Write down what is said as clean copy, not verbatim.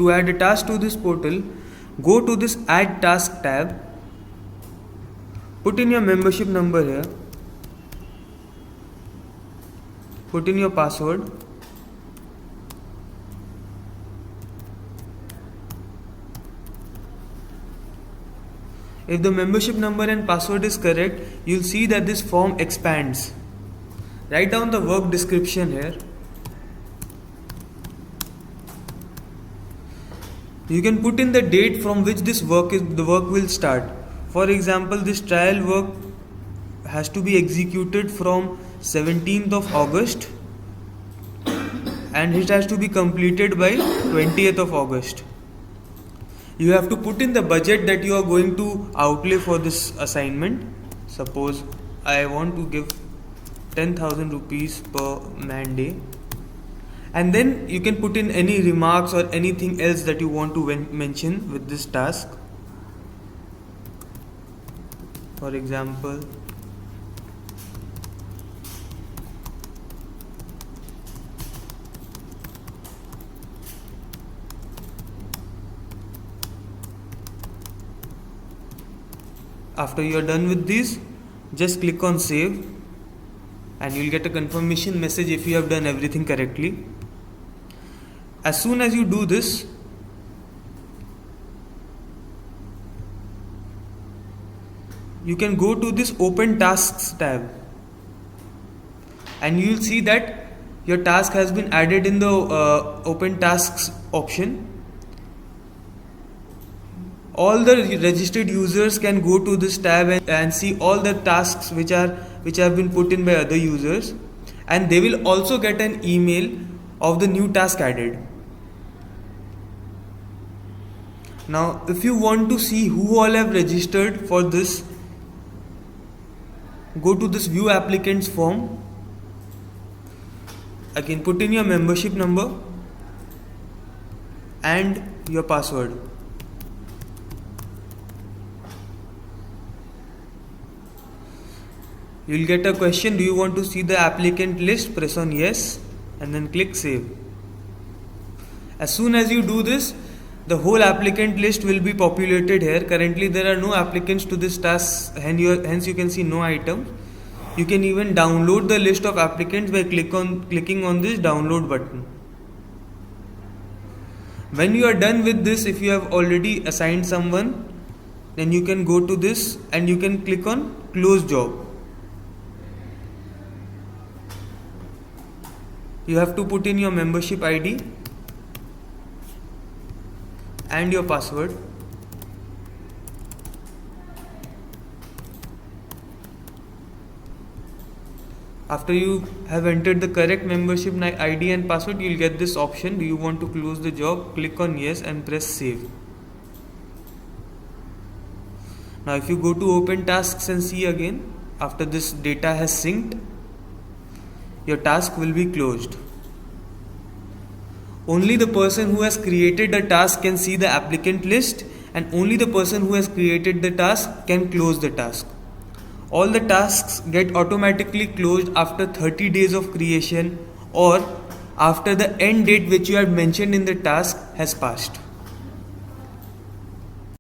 to add a task to this portal, go to this Add Task tab, put in your membership number here, put in your password, if the membership number and password is correct, you'll see that this form expands. Write down the work description here. You can put in the date from which the work will start. For example, this trial work has to be executed from 17th of August and it has to be completed by 20th of August. You have to put in the budget that you are going to outlay for this assignment. Suppose I want to give 10,000 rupees per man day, and then you can put in any remarks or anything else that you want to mention with this task. For example, after you are done with this, just click on save and you will get a confirmation message if you have done everything correctly. As soon as you do this, you can go to this Open Tasks tab and you will see that your task has been added in the Open Tasks option. All the registered users can go to this tab and see all the tasks which have been put in by other users, and they will also get an email of the new task added. Now, if you want to see who all have registered for this, go to this View Applicants form. Again, put in your membership number and your password. You will get a question, do you want to see the applicant list? Press on yes and then click save. As soon as you do this, the whole applicant list will be populated here. Currently there are no applicants to this task, hence you can see no items. You can even download the list of applicants by clicking on this download button. When you are done with this, if you have already assigned someone, then you can go to this and you can click on close job. You have to put in your membership ID and your password. After you have entered the correct membership ID and password, you will get this option, do you want to close the job? Click on yes and press save. Now if you go to Open Tasks and see again, after this data has synced, your task will be closed. Only the person who has created the task can see the applicant list, and only the person who has created the task can close the task. All the tasks get automatically closed after 30 days of creation or after the end date which you had mentioned in the task has passed.